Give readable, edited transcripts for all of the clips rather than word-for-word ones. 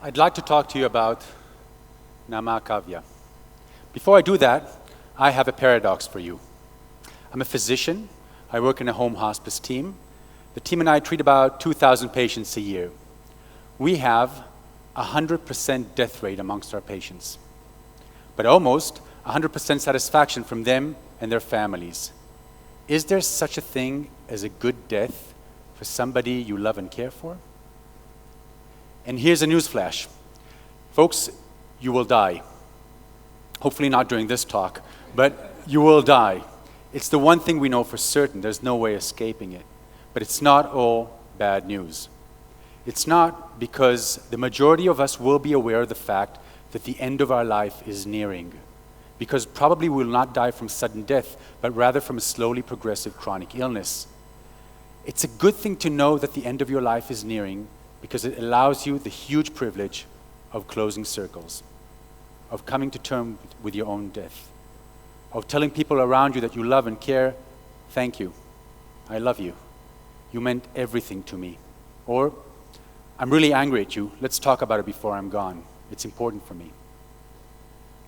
I'd like to talk to you about Namakavya. Before I do that, I have a paradox for you. I'm a physician. I work in a home hospice team. The team and I treat about 2,000 patients a year. We have a 100% death rate amongst our patients, but almost 100% satisfaction from them and their families. Is there such a thing as a good death for somebody you love and care for? And here's a newsflash. Folks, you will die. Hopefully not during this talk, but you will die. It's the one thing we know for certain. There's no way escaping it. But it's not all bad news. It's not, because the majority of us will be aware of the fact that the end of our life is nearing. Because probably we will not die from sudden death, but rather from a slowly progressive chronic illness. It's a good thing to know that the end of your life is nearing, because it allows you the huge privilege of closing circles, of coming to terms with your own death, of telling people around you that you love and care, thank you, I love you, you meant everything to me. Or, I'm really angry at you, let's talk about it before I'm gone, it's important for me.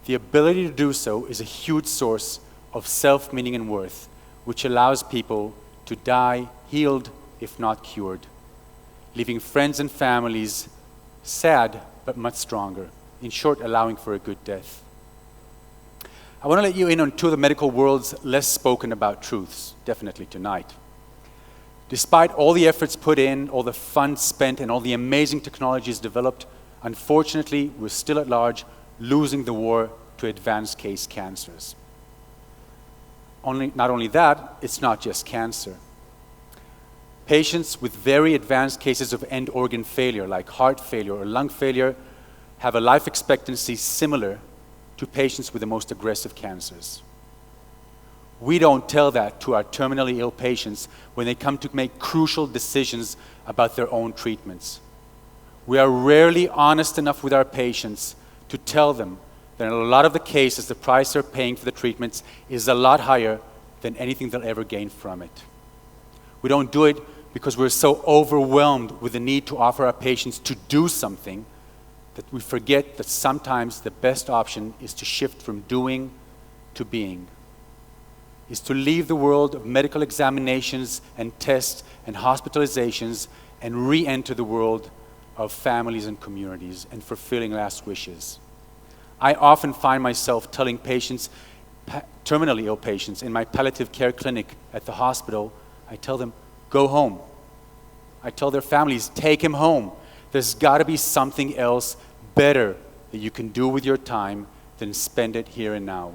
The ability to do so is a huge source of self-meaning and worth, which allows people to die healed, if not cured, leaving friends and families sad, but much stronger. In short, allowing for a good death. I want to let you in on two of the medical world's less spoken about truths, definitely tonight. Despite all the efforts put in, all the funds spent, and all the amazing technologies developed, unfortunately, we're still at large losing the war to advanced case cancers. Not only that, it's not just cancer. Patients with very advanced cases of end organ failure, like heart failure or lung failure, have a life expectancy similar to patients with the most aggressive cancers. We don't tell that to our terminally ill patients when they come to make crucial decisions about their own treatments. We are rarely honest enough with our patients to tell them that in a lot of the cases, the price they're paying for the treatments is a lot higher than anything they'll ever gain from it. We don't do it because we're so overwhelmed with the need to offer our patients to do something that we forget that sometimes the best option is to shift from doing to being, is to leave the world of medical examinations and tests and hospitalizations and re-enter the world of families and communities and fulfilling last wishes. I often find myself telling patients, terminally ill patients, in my palliative care clinic at the hospital, I tell them, go home. I tell their families, take him home. There's got to be something else better that you can do with your time than spend it here and now.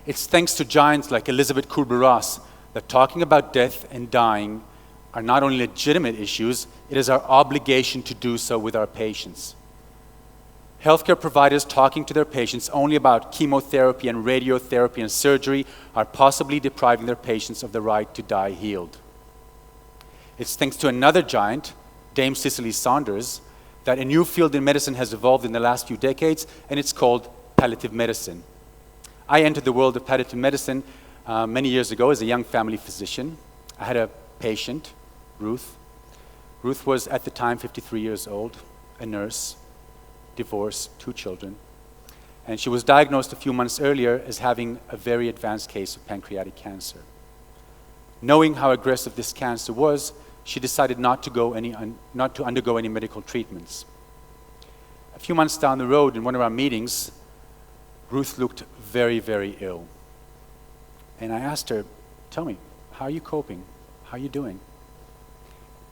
It's thanks to giants like Elizabeth Kubler-Ross that talking about death and dying are not only legitimate issues, it is our obligation to do so with our patients. Healthcare providers talking to their patients only about chemotherapy and radiotherapy and surgery are possibly depriving their patients of the right to die healed. It's thanks to another giant, Dame Cicely Saunders, that a new field in medicine has evolved in the last few decades, and it's called palliative medicine. I entered the world of palliative medicine many years ago as a young family physician. I had a patient, Ruth. Ruth was at the time 53 years old, a nurse, divorced, 2 children, and she was diagnosed a few months earlier as having a very advanced case of pancreatic cancer. Knowing how aggressive this cancer was, she decided not to undergo any medical treatments. A few months down the road, in one of our meetings, Ruth looked very, very ill. And I asked her, tell me, how are you coping? How are you doing?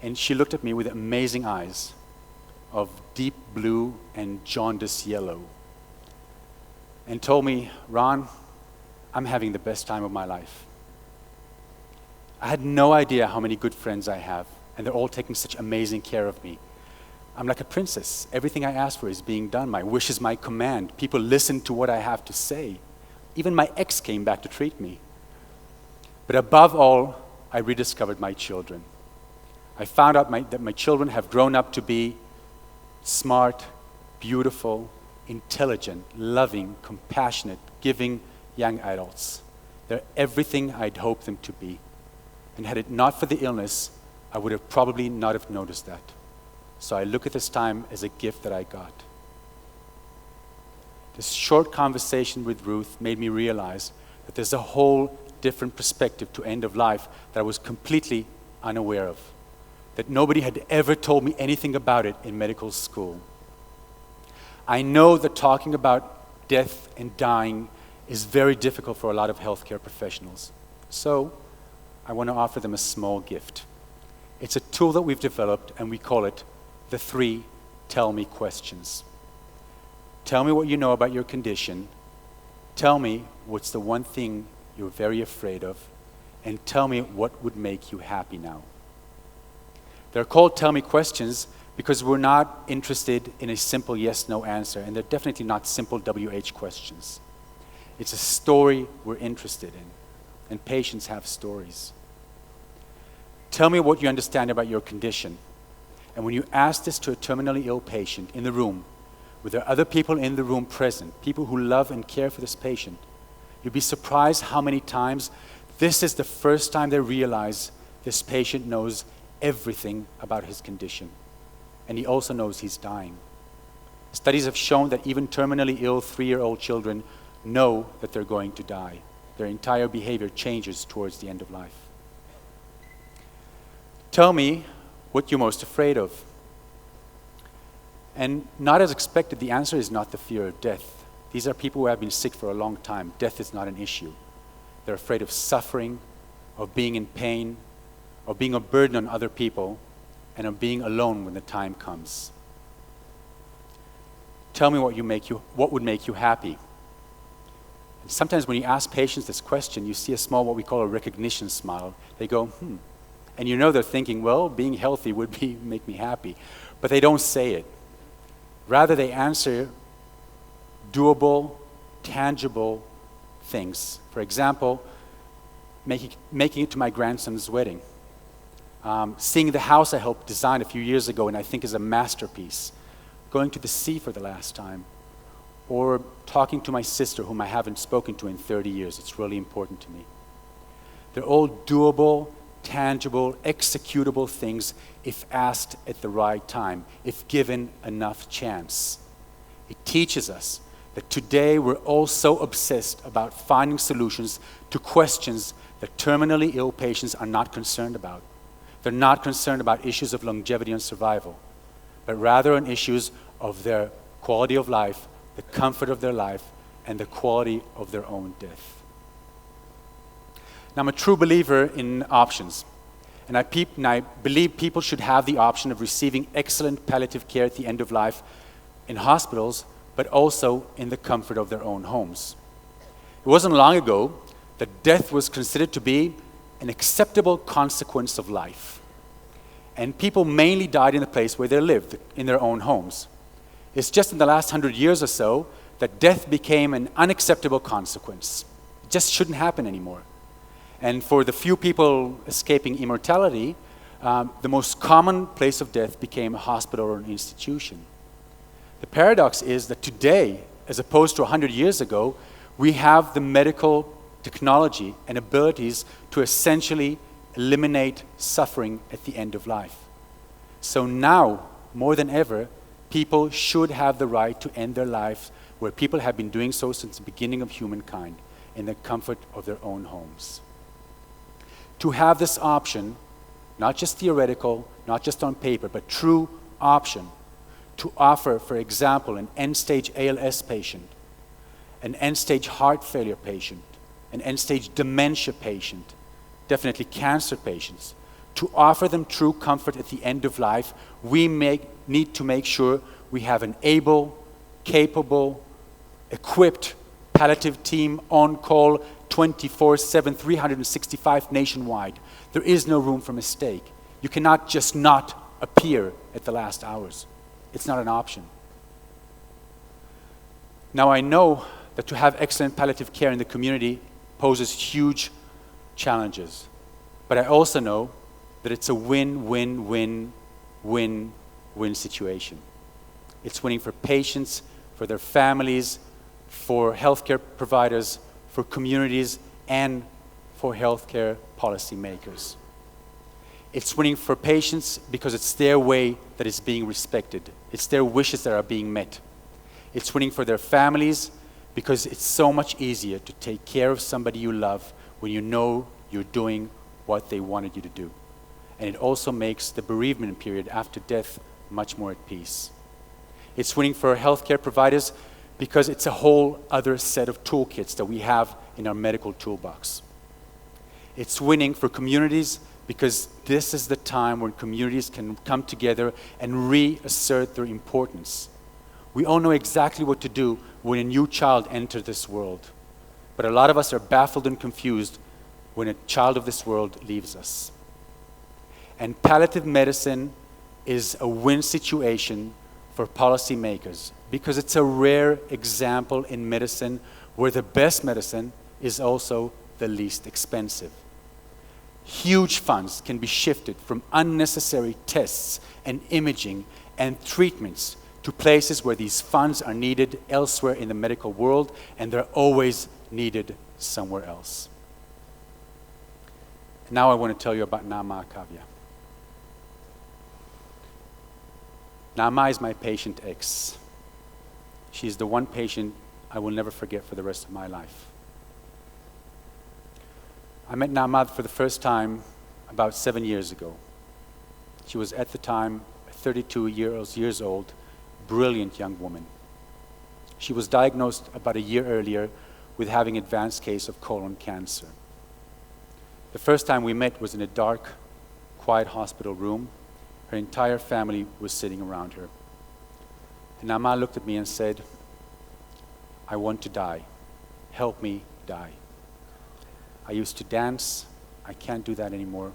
And she looked at me with amazing eyes of deep blue and jaundiced yellow and told me, Ron, I'm having the best time of my life. I had no idea how many good friends I have, and they're all taking such amazing care of me. I'm like a princess. Everything I ask for is being done. My wish is my command. People listen to what I have to say. Even my ex came back to treat me. But above all, I rediscovered my children. I found out that my children have grown up to be smart, beautiful, intelligent, loving, compassionate, giving young adults. They're everything I'd hoped them to be. And had it not for the illness, I would have probably not have noticed that. So I look at this time as a gift that I got. This short conversation with Ruth made me realize that there's a whole different perspective to end of life that I was completely unaware of, that nobody had ever told me anything about it in medical school. I know that talking about death and dying is very difficult for a lot of healthcare professionals. So I want to offer them a small gift. It's a tool that we've developed, and we call it the 3 Tell Me questions. Tell me what you know about your condition. Tell me what's the one thing you're very afraid of, and tell me what would make you happy now. They're called Tell Me questions because we're not interested in a simple yes-no answer, and they're definitely not simple WH questions. It's a story we're interested in, and patients have stories. Tell me what you understand about your condition. And when you ask this to a terminally ill patient in the room, with there are other people in the room present, people who love and care for this patient, you'd be surprised how many times this is the first time they realize this patient knows everything about his condition. And he also knows he's dying. Studies have shown that even terminally ill 3-year-old children know that they're going to die. Their entire behavior changes towards the end of life. Tell me what you're most afraid of. And not as expected, the answer is not the fear of death. These are people who have been sick for a long time. Death is not an issue. They're afraid of suffering, of being in pain, of being a burden on other people, and of being alone when the time comes. Tell me what would make you happy. And sometimes when you ask patients this question, you see a small, what we call a recognition smile. They go, And you know they're thinking, well, being healthy would make me happy. But they don't say it. Rather, they answer doable, tangible things. For example, making it to my grandson's wedding. Seeing the house I helped design a few years ago and I think is a masterpiece. Going to the sea for the last time. Or talking to my sister whom I haven't spoken to in 30 years. It's really important to me. They're all doable, tangible, executable things if asked at the right time, if given enough chance. It teaches us that today we're all so obsessed about finding solutions to questions that terminally ill patients are not concerned about. They're not concerned about issues of longevity and survival, but rather on issues of their quality of life, the comfort of their life, and the quality of their own death. Now, I'm a true believer in options, and I believe people should have the option of receiving excellent palliative care at the end of life in hospitals, but also in the comfort of their own homes. It wasn't long ago that death was considered to be an acceptable consequence of life, and people mainly died in the place where they lived, in their own homes. It's just in the last 100 years or so that death became an unacceptable consequence. It just shouldn't happen anymore. And for the few people escaping immortality, the most common place of death became a hospital or an institution. The paradox is that today, as opposed to 100 years ago, we have the medical technology and abilities to essentially eliminate suffering at the end of life. So now, more than ever, people should have the right to end their lives where people have been doing so since the beginning of humankind, in the comfort of their own homes. To have this option, not just theoretical, not just on paper, but true option, to offer, for example, an end-stage ALS patient, an end-stage heart failure patient, an end-stage dementia patient, definitely cancer patients, to offer them true comfort at the end of life, we need to make sure we have an able, capable, equipped palliative team on call 24/7, 365 nationwide. There is no room for mistake. You cannot just not appear at the last hours. It's not an option. Now, I know that to have excellent palliative care in the community poses huge challenges, but I also know that it's a win-win-win-win-win situation. It's winning for patients, for their families, for healthcare providers, for communities, and for healthcare policymakers. It's winning for patients because it's their way that is being respected. It's their wishes that are being met. It's winning for their families because it's so much easier to take care of somebody you love when you know you're doing what they wanted you to do. And it also makes the bereavement period after death much more at peace. It's winning for our healthcare providers because it's a whole other set of toolkits that we have in our medical toolbox. It's winning for communities because this is the time when communities can come together and reassert their importance. We all know exactly what to do when a new child enters this world. But a lot of us are baffled and confused when a child of this world leaves us. And palliative medicine is a win situation for policymakers because it's a rare example in medicine where the best medicine is also the least expensive. Huge funds can be shifted from unnecessary tests and imaging and treatments to places where these funds are needed elsewhere in the medical world, and they're always needed somewhere else. Now I want to tell you about Naama Akavia. Naama is my patient X. She's the one patient I will never forget for the rest of my life. I met Naama for the first time about 7 years ago. She was at the time 32 years old, brilliant young woman. She was diagnosed about a year earlier with having an advanced case of colon cancer. The first time we met was in a dark, quiet hospital room. Her entire family was sitting around her. And Naama looked at me and said, "I want to die. Help me die. I used to dance. I can't do that anymore.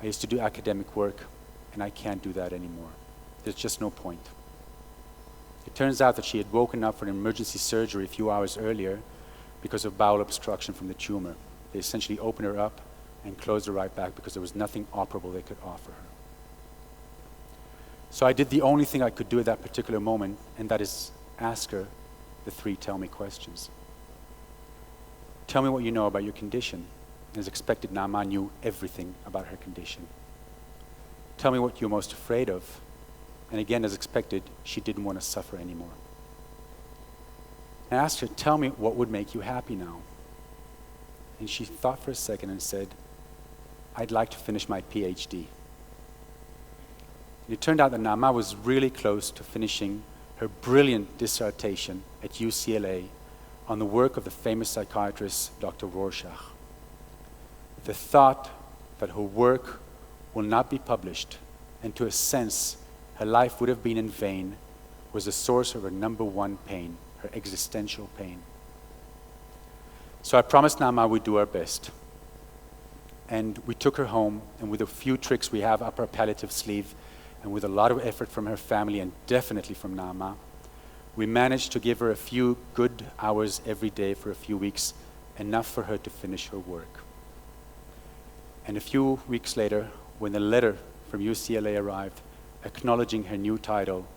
I used to do academic work, and I can't do that anymore. There's just no point." It turns out that she had woken up for an emergency surgery a few hours earlier because of bowel obstruction from the tumor. They essentially opened her up and closed her right back because there was nothing operable they could offer her. So I did the only thing I could do at that particular moment, and that is ask her the 3 tell me questions. Tell me what you know about your condition. As expected, Naama knew everything about her condition. Tell me what you're most afraid of. And again, as expected, she didn't want to suffer anymore. I asked her, tell me what would make you happy now. And she thought for a second and said, I'd like to finish my PhD. It turned out that Naama was really close to finishing her brilliant dissertation at UCLA on the work of the famous psychiatrist, Dr. Rorschach. The thought that her work will not be published, and to a sense, her life would have been in vain, was the source of her number one pain, her existential pain. So I promised Naama we'd do our best. And we took her home, and with a few tricks we have up our palliative sleeve, and with a lot of effort from her family and definitely from Naama, we managed to give her a few good hours every day for a few weeks, enough for her to finish her work. And a few weeks later, when the letter from UCLA arrived, acknowledging her new title,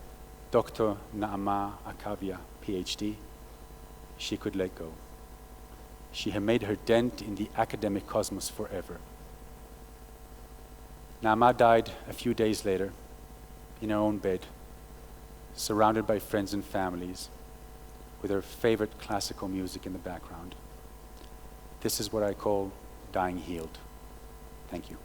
Dr. Naama Akavia, PhD, she could let go. She had made her dent in the academic cosmos forever. Naama died a few days later in her own bed, surrounded by friends and families, with her favorite classical music in the background. This is what I call dying healed. Thank you.